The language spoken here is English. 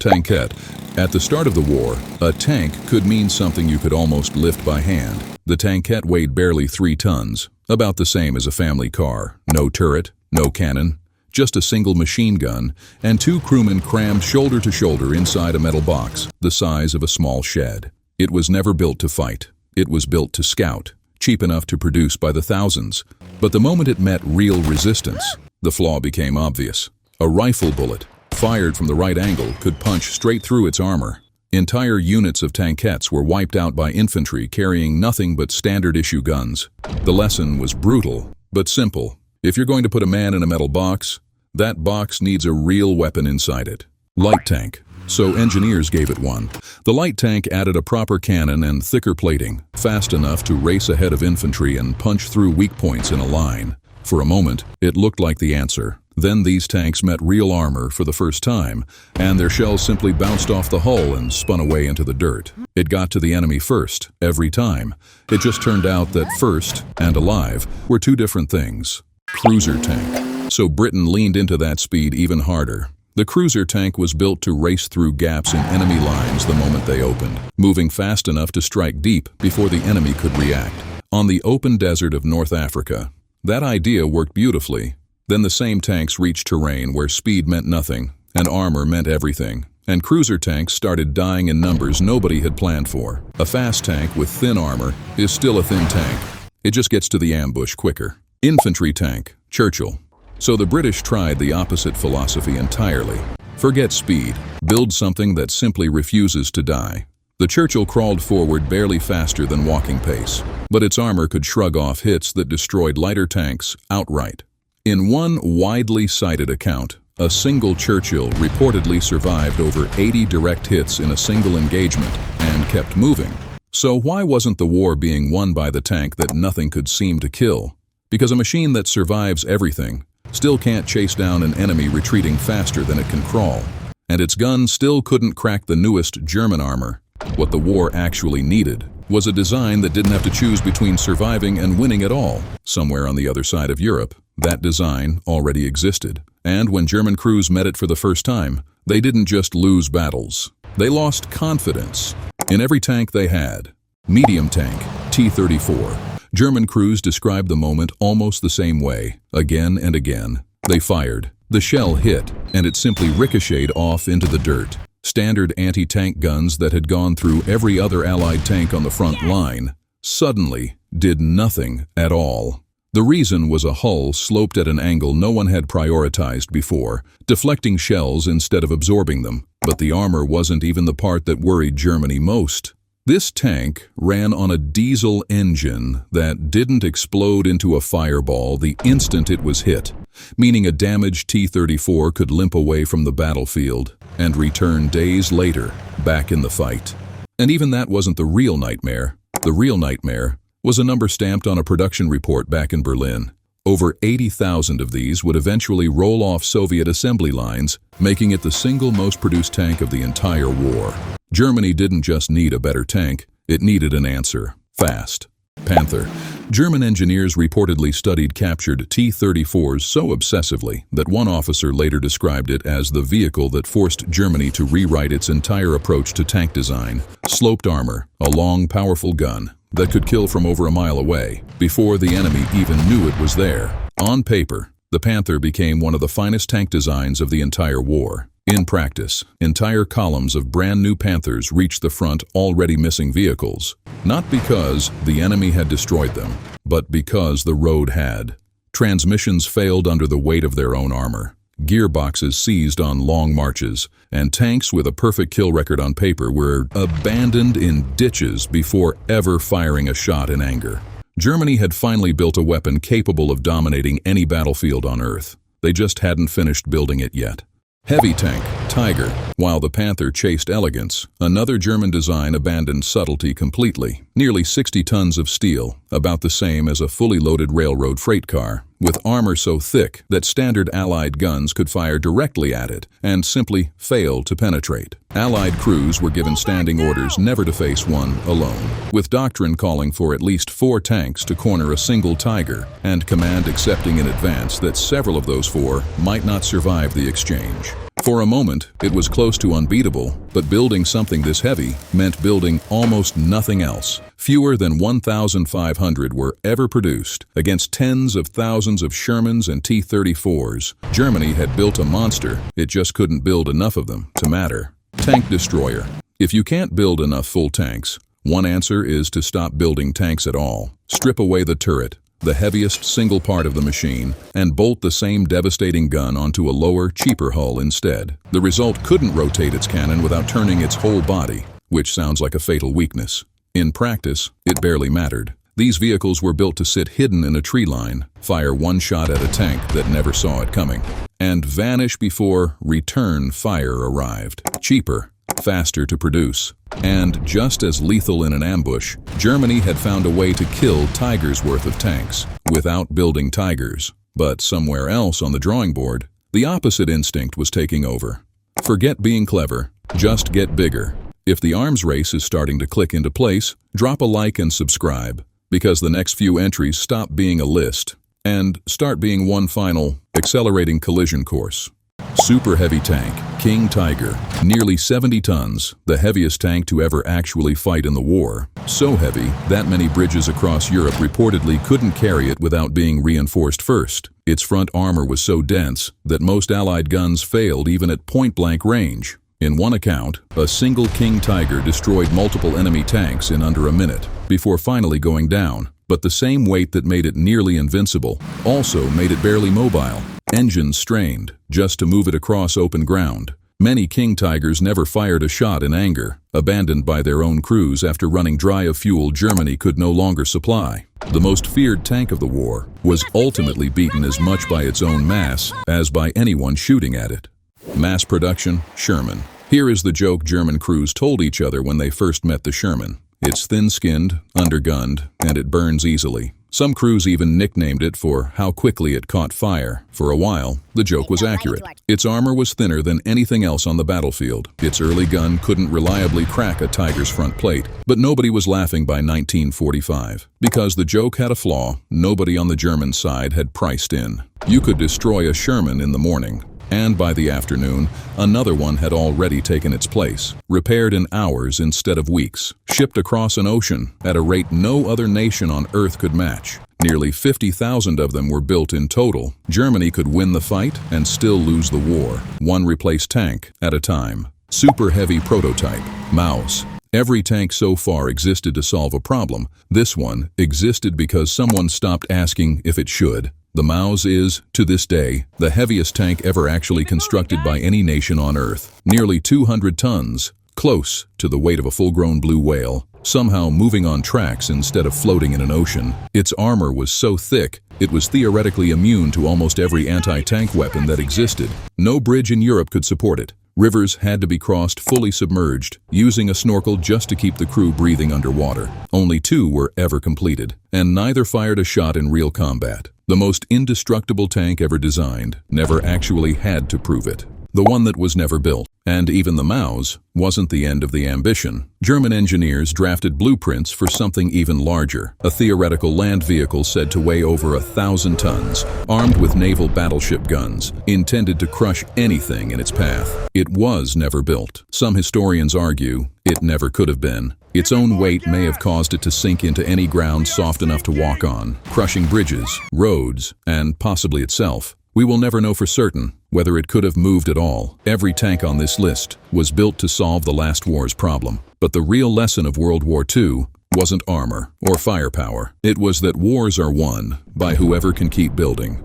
Tankette. At the start of the war, a tank could mean something you could almost lift by hand. The Tankette weighed barely 3 tons, about the same as a family car. No turret, no cannon, just a single machine gun, and 2 crewmen crammed shoulder to shoulder inside a metal box, the size of a small shed. It was never built to fight. It was built to scout, cheap enough to produce by the thousands. But the moment it met real resistance, the flaw became obvious. A rifle bullet, fired from the right angle, could punch straight through its armor. Entire units of Tankettes were wiped out by infantry carrying nothing but standard-issue guns. The lesson was brutal, but simple. If you're going to put a man in a metal box, that box needs a real weapon inside it. Light tank. So engineers gave it one. The light tank added a proper cannon and thicker plating, fast enough to race ahead of infantry and punch through weak points in a line. For a moment, it looked like the answer. Then these tanks met real armor for the first time, and their shells simply bounced off the hull and spun away into the dirt. It got to the enemy first, every time. It just turned out that first and alive were 2 different things. Cruiser tank. So Britain leaned into that speed even harder. The cruiser tank was built to race through gaps in enemy lines the moment they opened, moving fast enough to strike deep before the enemy could react. On the open desert of North Africa, that idea worked beautifully. Then the same tanks reached terrain where speed meant nothing and armor meant everything, and cruiser tanks started dying in numbers nobody had planned for. A fast tank with thin armor is still a thin tank. It just gets to the ambush quicker. Infantry tank, Churchill. So the British tried the opposite philosophy entirely. Forget speed, build something that simply refuses to die. The Churchill crawled forward barely faster than walking pace, but its armor could shrug off hits that destroyed lighter tanks outright. In one widely cited account, a single Churchill reportedly survived over 80 direct hits in a single engagement and kept moving. So why wasn't the war being won by the tank that nothing could seem to kill? Because a machine that survives everything still can't chase down an enemy retreating faster than it can crawl. And its gun still couldn't crack the newest German armor. What the war actually needed was a design that didn't have to choose between surviving and winning at all. Somewhere on the other side of Europe, that design already existed. And when German crews met it for the first time, they didn't just lose battles. They lost confidence in every tank they had. Medium tank, T-34. German crews described the moment almost the same way, again and again. They fired. The shell hit, and it simply ricocheted off into the dirt. Standard anti-tank guns that had gone through every other Allied tank on the front line suddenly did nothing at all. The reason was a hull sloped at an angle no one had prioritized before, deflecting shells instead of absorbing them. But the armor wasn't even the part that worried Germany most. This tank ran on a diesel engine that didn't explode into a fireball the instant it was hit, meaning a damaged T-34 could limp away from the battlefield and return days later, back in the fight. And even that wasn't the real nightmare. The real nightmare was a number stamped on a production report back in Berlin. Over 80,000 of these would eventually roll off Soviet assembly lines, making it the single most produced tank of the entire war. Germany didn't just need a better tank, it needed an answer. Fast. Panther. German engineers reportedly studied captured T-34s so obsessively that one officer later described it as the vehicle that forced Germany to rewrite its entire approach to tank design. Sloped armor, a long, powerful gun that could kill from over a mile away, before the enemy even knew it was there. On paper, the Panther became one of the finest tank designs of the entire war. In practice, entire columns of brand new Panthers reached the front already missing vehicles, not because the enemy had destroyed them, but because the road had. Transmissions failed under the weight of their own armor. Gearboxes seized on long marches, and tanks with a perfect kill record on paper were abandoned in ditches before ever firing a shot in anger. Germany had finally built a weapon capable of dominating any battlefield on Earth. They just hadn't finished building it yet. Heavy tank, Tiger. While the Panther chased elegance, another German design abandoned subtlety completely. Nearly 60 tons of steel, about the same as a fully loaded railroad freight car, with armor so thick that standard Allied guns could fire directly at it and simply fail to penetrate. Allied crews were given standing orders never to face one alone, with doctrine calling for at least 4 tanks to corner a single Tiger, and command accepting in advance that several of those 4 might not survive the exchange. For a moment, it was close to unbeatable, but building something this heavy meant building almost nothing else. Fewer than 1,500 were ever produced. Against tens of thousands of Shermans and T-34s, Germany had built a monster. It just couldn't build enough of them to matter. Tank destroyer. If you can't build enough full tanks, one answer is to stop building tanks at all. Strip away the turret, the heaviest single part of the machine, and bolt the same devastating gun onto a lower, cheaper hull instead. The result couldn't rotate its cannon without turning its whole body, which sounds like a fatal weakness. In practice, it barely mattered. These vehicles were built to sit hidden in a tree line, fire one shot at a tank that never saw it coming, and vanish before return fire arrived. Cheaper, faster to produce, and just as lethal in an ambush, Germany had found a way to kill Tigers' worth of tanks without building Tigers. But somewhere else on the drawing board, the opposite instinct was taking over. Forget being clever, just get bigger. If the arms race is starting to click into place, drop a like and subscribe, because the next few entries stop being a list and start being one final, accelerating collision course. Super heavy tank, King Tiger, nearly 70 tons, the heaviest tank to ever actually fight in the war. So heavy that many bridges across Europe reportedly couldn't carry it without being reinforced first. Its front armor was so dense that most Allied guns failed even at point-blank range. In one account, a single King Tiger destroyed multiple enemy tanks in under a minute, before finally going down. But the same weight that made it nearly invincible also made it barely mobile. Engines strained just to move it across open ground. Many King Tigers never fired a shot in anger, abandoned by their own crews after running dry of fuel Germany could no longer supply. The most feared tank of the war was ultimately beaten as much by its own mass as by anyone shooting at it. Mass production, Sherman. Here is the joke German crews told each other when they first met the Sherman. It's thin-skinned, undergunned, and it burns easily. Some crews even nicknamed it for how quickly it caught fire. For a while, the joke was accurate. Its armor was thinner than anything else on the battlefield. Its early gun couldn't reliably crack a Tiger's front plate, but nobody was laughing by 1945. Because the joke had a flaw nobody on the German side had priced in. You could destroy a Sherman in the morning, and by the afternoon, another one had already taken its place, repaired in hours instead of weeks, shipped across an ocean at a rate no other nation on Earth could match. Nearly 50,000 of them were built in total. Germany could win the fight and still lose the war, one replaced tank at a time. Super heavy prototype, Maus. Every tank so far existed to solve a problem. This one existed because someone stopped asking if it should. The Maus is, to this day, the heaviest tank ever actually constructed by any nation on Earth. Nearly 200 tons, close to the weight of a full-grown blue whale, somehow moving on tracks instead of floating in an ocean. Its armor was so thick, it was theoretically immune to almost every anti-tank weapon that existed. No bridge in Europe could support it. Rivers had to be crossed fully submerged, using a snorkel just to keep the crew breathing underwater. Only 2 were ever completed, and neither fired a shot in real combat. The most indestructible tank ever designed never actually had to prove it. The one that was never built. And even the Maus wasn't the end of the ambition. German engineers drafted blueprints for something even larger, a theoretical land vehicle said to weigh over 1,000 tons, armed with naval battleship guns, intended to crush anything in its path. It was never built. Some historians argue it never could have been. Its own weight may have caused it to sink into any ground soft enough to walk on, crushing bridges, roads, and possibly itself. We will never know for certain whether it could have moved at all. Every tank on this list was built to solve the last war's problem. But the real lesson of World War II wasn't armor or firepower. It was that wars are won by whoever can keep building.